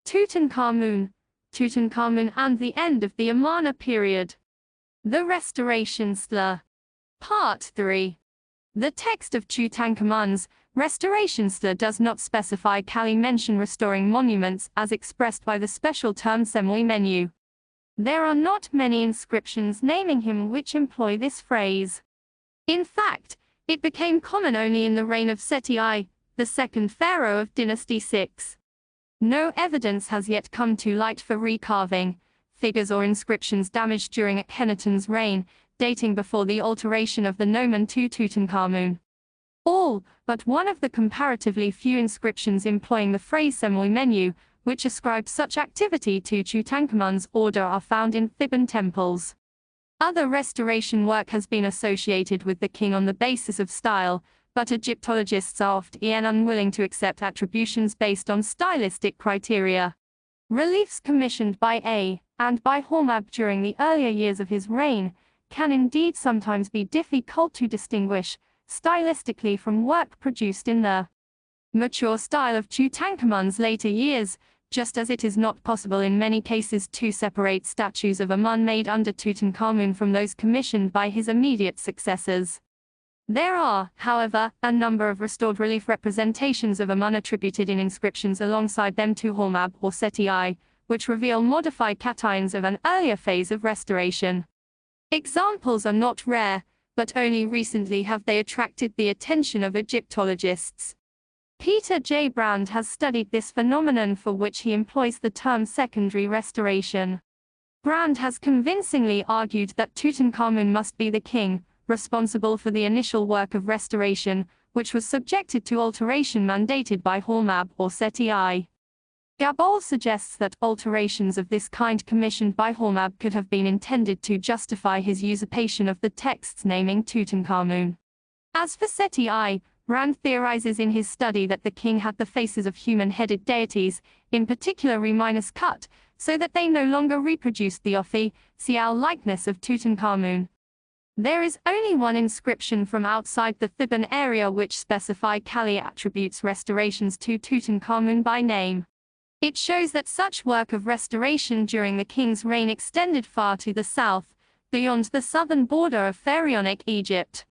Tutankhamun, Tutankhamun and the end of the Amarna period. The Restoration Stela. Part 3. The text of Tutankhamun's Restoration Stela does not specify Kali mention restoring monuments as expressed by the special term semui menu. There are not many inscriptions naming him which employ this phrase. In fact, it became common only in the reign of Seti I, the second pharaoh of Dynasty 6. No evidence has yet come to light for recarving figures or inscriptions damaged during Akhenaten's reign, dating before the alteration of the nomen to Tutankhamun. All but one of the comparatively few inscriptions employing the phrase semui menu, which ascribe such activity to Tutankhamun's order, are found in Theban temples. Other restoration work has been associated with the king on the basis of style, but Egyptologists are often unwilling to accept attributions based on stylistic criteria. Reliefs commissioned by A. and by Hormab during the earlier years of his reign can indeed sometimes be difficult to distinguish stylistically from work produced in the mature style of Tutankhamun's later years, just as it is not possible in many cases to separate statues of Amun made under Tutankhamun from those commissioned by his immediate successors. There are, however, a number of restored relief representations of Amun attributed in inscriptions alongside them to Hormab or Seti I, which reveal modified cations of an earlier phase of restoration. Examples are not rare, but only recently have they attracted the attention of Egyptologists. Peter J. Brand has studied this phenomenon, for which he employs the term secondary restoration. Brand has convincingly argued that Tutankhamun must be the king, responsible for the initial work of restoration, which was subjected to alteration mandated by Hormab or Seti I. Gabol suggests that alterations of this kind commissioned by Hormab could have been intended to justify his usurpation of the texts naming Tutankhamun. As for Seti I, Rand theorizes in his study that the king had the faces of human-headed deities, in particular cut, so that they no longer reproduced the official likeness of Tutankhamun. There is only one inscription from outside the Theban area which specify Kali attributes restorations to Tutankhamun by name. It shows that such work of restoration during the king's reign extended far to the south, beyond the southern border of pharaonic Egypt.